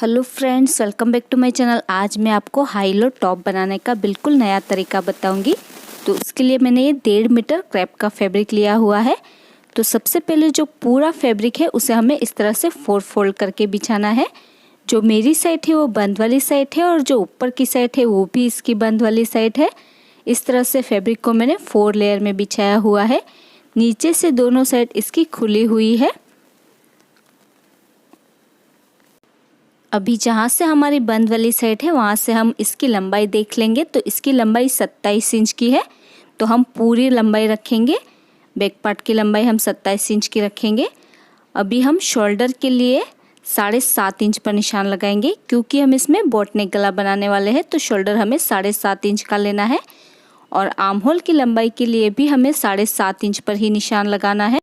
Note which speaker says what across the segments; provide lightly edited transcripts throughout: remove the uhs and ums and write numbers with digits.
Speaker 1: Hello friends, welcome back to my channel. आज मैं आपको हाई लो टॉप बनाने का बिल्कुल नया तरीका बताऊंगी। तो इसके लिए मैंने ये 1.5 मीटर क्रेप का फैब्रिक लिया हुआ है। तो सबसे पहले जो पूरा फैब्रिक है उसे हमें इस तरह से 4 फोल्ड करके बिछाना है। जो मेरी साइड है वो बंद वाली साइड है और जो ऊपर की साइड है वो भी इसकी बंद वाली साइड है। इस तरह से फैब्रिक को मैंने 4 लेयर में बिछाया हुआ है। नीचे से दोनों साइड इसकी खुली हुई है। अभी जहाँ से हमारी बंद वाली साइड है वहाँ से हम इसकी लंबाई देख लेंगे। तो इसकी लंबाई 27 इंच की है, तो हम पूरी लंबाई रखेंगे। बैक पार्ट की लंबाई हम 27 इंच की रखेंगे। अभी हम शोल्डर के लिए 7.5 इंच पर निशान लगाएंगे, क्योंकि हम इसमें बोट नेक गला बनाने वाले हैं। तो शोल्डर हमें 7.5 इंच का लेना है और आर्म होल की लंबाई के लिए भी हमें 7.5 इंच पर ही निशान लगाना है।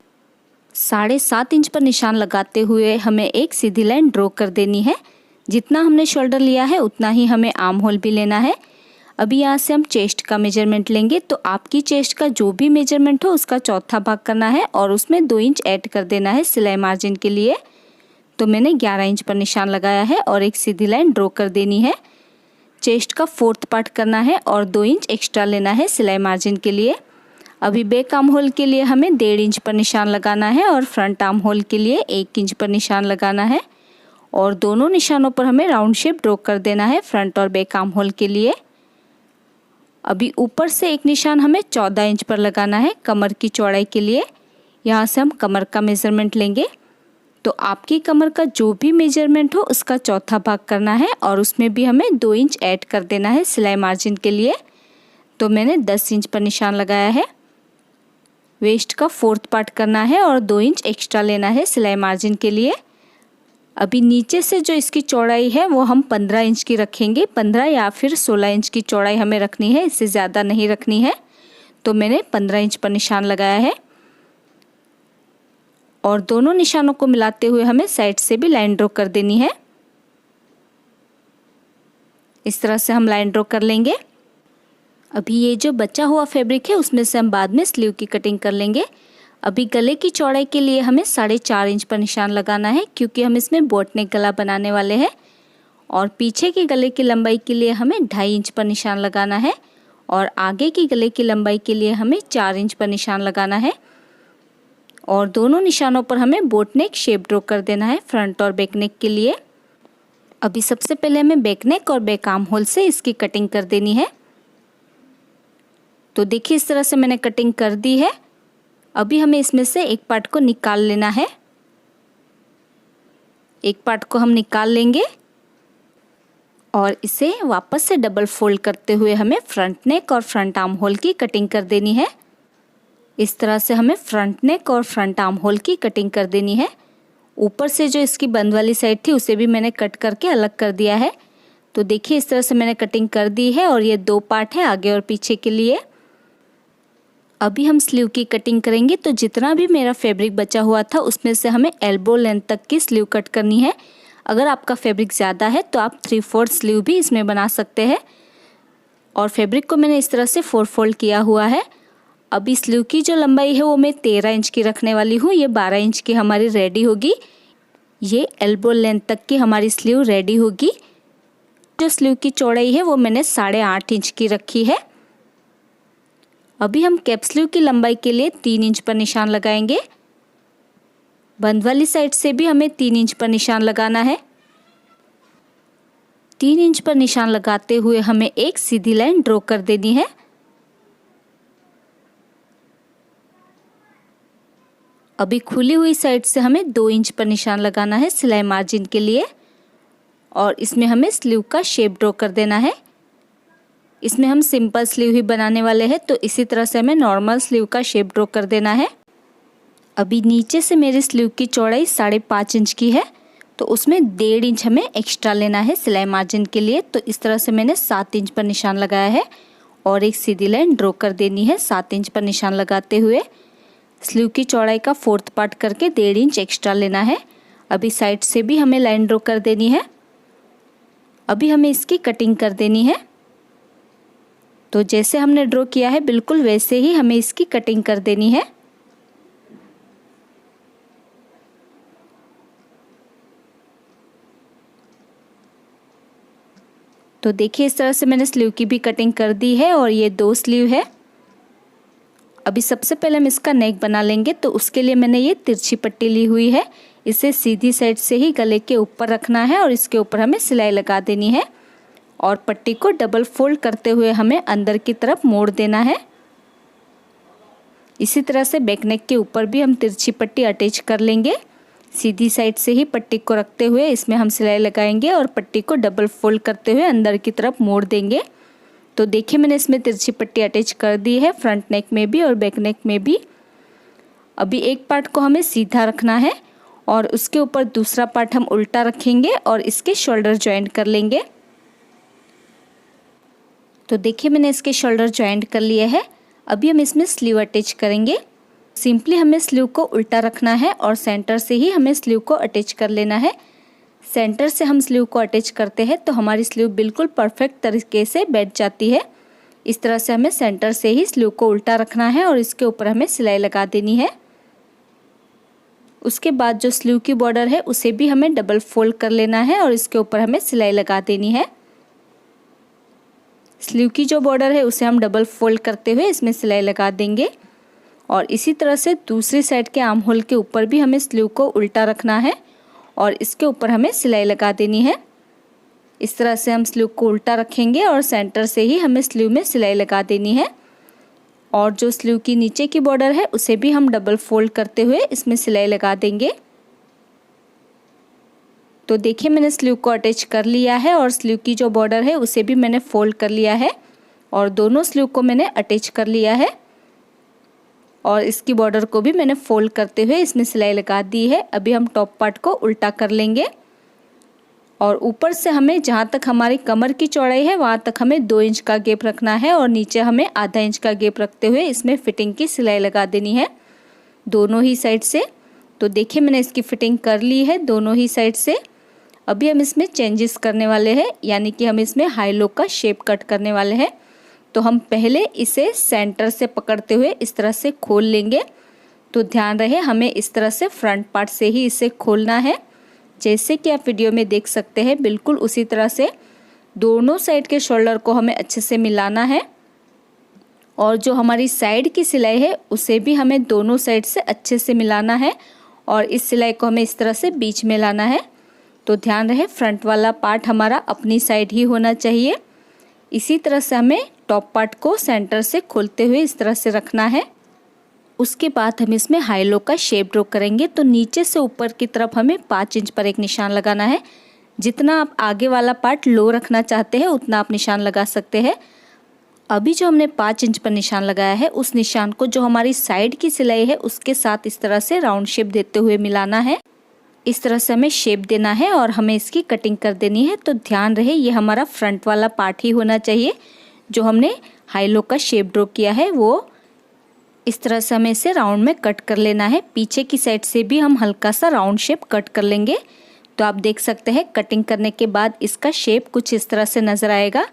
Speaker 1: 7.5 इंच पर निशान लगाते हुए हमें एक सीधी लाइन ड्रॉ कर देनी है। जितना हमने शोल्डर लिया है उतना ही हमें आर्म होल भी लेना है। अभी यहाँ से हम चेस्ट का मेजरमेंट लेंगे। तो आपकी चेस्ट का जो भी मेजरमेंट हो उसका चौथा भाग करना है और उसमें 2 इंच ऐड कर देना है सिलाई मार्जिन के लिए। तो मैंने 11 इंच पर निशान लगाया है और एक सीधी लाइन ड्रॉ कर देनी है। चेस्ट का 4th पार्ट करना है और 2 इंच एक्स्ट्रा लेना है सिलाई मार्जिन के लिए। अभी बैक आर्म होल के लिए हमें 1.5 इंच पर निशान लगाना है और फ्रंट आर्म होल के लिए 1 इंच पर निशान लगाना है और दोनों निशानों पर हमें राउंड शेप ड्रॉ कर देना है फ्रंट और बैक आर्म होल के लिए। अभी ऊपर से एक निशान हमें 14 इंच पर लगाना है कमर की चौड़ाई के लिए। यहाँ से हम कमर का मेजरमेंट लेंगे। तो आपकी कमर का जो भी मेजरमेंट हो उसका चौथा भाग करना है और उसमें भी हमें 2 इंच ऐड कर देना है सिलाई मार्जिन के लिए। तो मैंने 10 इंच पर निशान लगाया है। वेस्ट का 4th पार्ट करना है और 2 इंच एक्स्ट्रा लेना है सिलाई मार्जिन के लिए। अभी नीचे से जो इसकी चौड़ाई है वो हम 15 इंच की रखेंगे। 15 या फिर 16 इंच की चौड़ाई हमें रखनी है, इससे ज़्यादा नहीं रखनी है। तो मैंने 15 इंच पर निशान लगाया है और दोनों निशानों को मिलाते हुए हमें साइड से भी लाइन ड्रॉ कर देनी है। इस तरह से हम लाइन ड्रॉ कर लेंगे। अभी ये जो बचा हुआ फैब्रिक है उसमें से हम बाद में स्लीव की कटिंग कर लेंगे। अभी गले की चौड़ाई के लिए हमें 4.5 इंच पर निशान लगाना है, क्योंकि हम इसमें बोट नेक गला बनाने वाले हैं। और पीछे के गले की लंबाई के लिए हमें 2.5 इंच पर निशान लगाना है और आगे की गले की लंबाई के लिए हमें 4 इंच पर निशान लगाना है और दोनों निशानों पर हमें बोट नेक शेप ड्रॉ कर देना है फ्रंट और बैक नेक के लिए। अभी सबसे पहले हमें बैक नेक और बैक आर्म होल से इसकी कटिंग कर देनी है। तो देखिए इस तरह से मैंने कटिंग कर दी है। अभी हमें इसमें से एक पार्ट को निकाल लेना है। एक पार्ट को हम निकाल लेंगे और इसे वापस से डबल फोल्ड करते हुए हमें फ्रंट नेक और फ्रंट आर्म होल की कटिंग कर देनी है। इस तरह से हमें फ्रंट नेक और फ्रंट आर्म होल की कटिंग कर देनी है। ऊपर से जो इसकी बंद वाली साइड थी उसे भी मैंने कट करके अलग कर दिया है। तो देखिए इस तरह से मैंने कटिंग कर दी है और ये 2 पार्ट है आगे और पीछे के लिए। अभी हम स्लीव की कटिंग करेंगे। तो जितना भी मेरा फैब्रिक बचा हुआ था उसमें से हमें एल्बो लेंथ तक की स्लीव कट करनी है। अगर आपका फैब्रिक ज़्यादा है तो आप 3/4 स्लीव भी इसमें बना सकते हैं। और फैब्रिक को मैंने इस तरह से 4 फोल्ड किया हुआ है। अभी स्लीव की जो लंबाई है वो मैं 13 इंच की रखने वाली हूँ। ये 12 इंच की हमारी रेडी होगी। ये एल्बो लेंथ तक की हमारी स्लीव रेडी होगी। जो स्लीव की चौड़ाई है वो मैंने 8.5 इंच की रखी है। अभी हम कैप स्लीव की लंबाई के लिए 3 इंच पर निशान लगाएंगे। बंद वाली साइड से भी हमें 3 इंच पर निशान लगाना है। 3 इंच पर निशान लगाते हुए हमें एक सीधी लाइन ड्रॉ कर देनी है। अभी खुली हुई साइड से हमें 2 इंच पर निशान लगाना है सिलाई मार्जिन के लिए और इसमें हमें स्लीव का शेप ड्रॉ कर देना है। इसमें हम सिंपल स्लीव ही बनाने वाले हैं, तो इसी तरह से हमें नॉर्मल स्लीव का शेप ड्रॉ कर देना है। अभी नीचे से मेरी स्लीव की चौड़ाई 5.5 इंच की है, तो उसमें 1.5 इंच हमें एक्स्ट्रा लेना है सिलाई मार्जिन के लिए। तो इस तरह से मैंने 7 इंच पर निशान लगाया है और एक सीधी लाइन ड्रॉ कर देनी है 7 इंच पर निशान लगाते हुए। स्लीव की चौड़ाई का 4th पार्ट करके 1.5 इंच एक्स्ट्रा लेना है। अभी साइड से भी हमें लाइन ड्रॉ कर देनी है। अभी हमें इसकी कटिंग कर देनी है। तो जैसे हमने ड्रॉ किया है बिल्कुल वैसे ही हमें इसकी कटिंग कर देनी है। तो देखिए इस तरह से मैंने स्लीव की भी कटिंग कर दी है और ये 2 स्लीव है। अभी सबसे पहले हम इसका नेक बना लेंगे, तो उसके लिए मैंने ये तिरछी पट्टी ली हुई है। इसे सीधी साइड से ही गले के ऊपर रखना है और इसके ऊपर हमें सिलाई लगा देनी है और पट्टी को डबल फोल्ड करते हुए हमें अंदर की तरफ मोड़ देना है। इसी तरह से बैक नेक के ऊपर भी हम तिरछी पट्टी अटैच कर लेंगे। सीधी साइड से ही पट्टी को रखते हुए इसमें हम सिलाई लगाएंगे और पट्टी को डबल फोल्ड करते हुए अंदर की तरफ मोड़ देंगे। तो देखिए मैंने इसमें तिरछी पट्टी अटैच कर दी है, फ्रंट नेक में भी और बैक नेक में भी। अभी एक पार्ट को हमें सीधा रखना है और उसके ऊपर दूसरा पार्ट हम उल्टा रखेंगे और इसके शोल्डर जॉइंट कर लेंगे। तो देखिए मैंने इसके शोल्डर जॉइंट कर लिए है। अभी हम इसमें स्लीव अटैच करेंगे। सिंपली हमें स्लीव को उल्टा रखना है और सेंटर से ही हमें स्लीव को अटैच कर लेना है। सेंटर से हम स्लीव को अटैच करते हैं तो हमारी स्लीव बिल्कुल परफेक्ट तरीके से बैठ जाती है। इस तरह से हमें सेंटर से ही स्लीव को उल्टा रखना है और इसके ऊपर हमें सिलाई लगा देनी है। उसके बाद जो स्लीव की बॉर्डर है उसे भी हमें डबल फोल्ड कर लेना है और इसके ऊपर हमें सिलाई लगा देनी है। स्लीव की जो बॉर्डर है उसे हम डबल फोल्ड करते हुए इसमें सिलाई लगा देंगे और इसी तरह से दूसरी साइड के आर्म होल के ऊपर भी हमें स्लीव को उल्टा रखना है और इसके ऊपर हमें सिलाई लगा देनी है। इस तरह से हम स्लीव को उल्टा रखेंगे और सेंटर से ही हमें स्लीव में सिलाई लगा देनी है और जो स्लीव की नीचे की बॉर्डर है उसे भी हम डबल फोल्ड करते हुए इसमें सिलाई लगा देंगे। तो देखिए मैंने स्लीव को अटैच कर लिया है और स्लीव की जो बॉर्डर है उसे भी मैंने फोल्ड कर लिया है और दोनों स्लीव को मैंने अटैच कर लिया है और इसकी बॉर्डर को भी मैंने फोल्ड करते हुए इसमें सिलाई लगा दी है। अभी हम टॉप पार्ट को उल्टा कर लेंगे और ऊपर से हमें जहाँ तक हमारी कमर की चौड़ाई है वहाँ तक हमें 2 इंच का गैप रखना है और नीचे हमें आधा इंच का गैप रखते हुए इसमें फिटिंग की सिलाई लगा देनी है दोनों ही साइड से। तो देखिए मैंने इसकी फिटिंग कर ली है दोनों ही साइड से। अभी हम इसमें चेंजेस करने वाले हैं, यानी कि हम इसमें हाई लो का शेप कट करने वाले हैं। तो हम पहले इसे सेंटर से पकड़ते हुए इस तरह से खोल लेंगे। तो ध्यान रहे हमें इस तरह से फ्रंट पार्ट से ही इसे खोलना है, जैसे कि आप वीडियो में देख सकते हैं। बिल्कुल उसी तरह से दोनों साइड के शोल्डर को हमें अच्छे से मिलाना है और जो हमारी साइड की सिलाई है उसे भी हमें दोनों साइड से अच्छे से मिलाना है और इस सिलाई को हमें इस तरह से बीच में लाना है। तो ध्यान रहे फ्रंट वाला पार्ट हमारा अपनी साइड ही होना चाहिए। इसी तरह से हमें टॉप पार्ट को सेंटर से खोलते हुए इस तरह से रखना है। उसके बाद हम इसमें हाई लो का शेप ड्रॉ करेंगे। तो नीचे से ऊपर की तरफ हमें 5 इंच पर एक निशान लगाना है। जितना आप आगे वाला पार्ट लो रखना चाहते हैं उतना आप निशान लगा सकते हैं। अभी जो हमने 5 इंच पर निशान लगाया है उस निशान को जो हमारी साइड की सिलाई है उसके साथ इस तरह से राउंड शेप देते हुए मिलाना है। इस तरह से हमें शेप देना है और हमें इसकी कटिंग कर देनी है। तो ध्यान रहे ये हमारा फ्रंट वाला पार्ट ही होना चाहिए। जो हमने हाई लो का शेप ड्रॉ किया है वो इस तरह से हमें इसे राउंड में कट कर लेना है। पीछे की साइड से भी हम हल्का सा राउंड शेप कट कर लेंगे। तो आप देख सकते हैं कटिंग करने के बाद इसका शेप कुछ इस तरह से नज़र आएगा,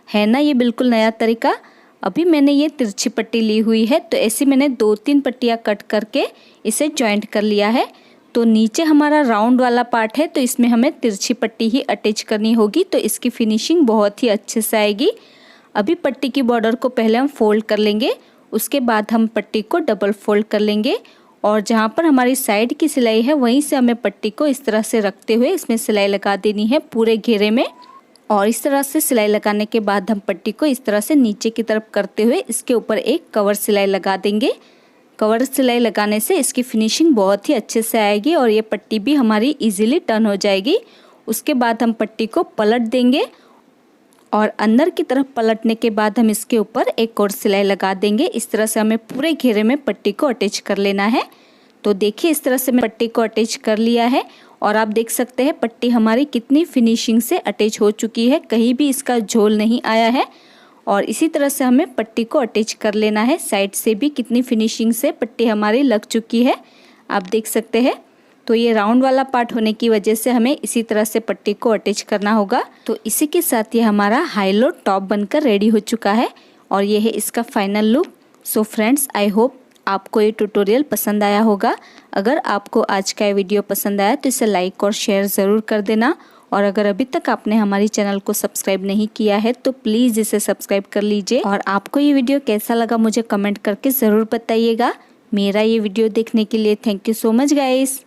Speaker 1: है ना। ये बिल्कुल नया तरीका। अभी मैंने ये तिरछी पट्टी ली हुई है तो ऐसी मैंने 2-3 पट्टियाँ कट करके इसे जॉइंट कर लिया है। तो नीचे हमारा राउंड वाला पार्ट है तो इसमें हमें तिरछी पट्टी ही अटैच करनी होगी, तो इसकी फिनिशिंग बहुत ही अच्छे से आएगी। अभी पट्टी की बॉर्डर को पहले हम फोल्ड कर लेंगे, उसके बाद हम पट्टी को डबल फोल्ड कर लेंगे और जहाँ पर हमारी साइड की सिलाई है वहीं से हमें पट्टी को इस तरह से रखते हुए इसमें सिलाई लगा देनी है पूरे घेरे में। और इस तरह से सिलाई लगाने के बाद हम पट्टी को इस तरह से नीचे की तरफ करते हुए इसके ऊपर एक कवर सिलाई लगा देंगे। कवर सिलाई लगाने से इसकी फिनिशिंग बहुत ही अच्छे से आएगी और ये पट्टी भी हमारी इजीली टर्न हो जाएगी। उसके बाद हम पट्टी को पलट देंगे और अंदर की तरफ पलटने के बाद हम इसके ऊपर एक और सिलाई लगा देंगे। इस तरह से हमें पूरे घेरे में पट्टी को अटैच कर लेना है। तो देखिए इस तरह से मैं पट्टी को अटैच कर लिया है और आप देख सकते हैं पट्टी हमारी कितनी फिनिशिंग से अटैच हो चुकी है, कहीं भी इसका झोल नहीं आया है। और इसी तरह से हमें पट्टी को अटैच कर लेना है। साइड से भी कितनी फिनिशिंग से पट्टी हमारी लग चुकी है, आप देख सकते हैं। तो ये राउंड वाला पार्ट होने की वजह से हमें इसी तरह से पट्टी को अटैच करना होगा। तो इसी के साथ ये हमारा हाई लो टॉप बनकर रेडी हो चुका है और ये है इसका final look. So friends, I hope आपको ये ट्यूटोरियल पसंद आया होगा। अगर आपको आज का ये वीडियो पसंद आया तो इसे लाइक और शेयर ज़रूर कर देना और अगर अभी तक आपने हमारी चैनल को सब्सक्राइब नहीं किया है तो प्लीज़ इसे सब्सक्राइब कर लीजिए। और आपको ये वीडियो कैसा लगा मुझे कमेंट करके ज़रूर बताइएगा। मेरा ये वीडियो देखने के लिए thank you so much guys.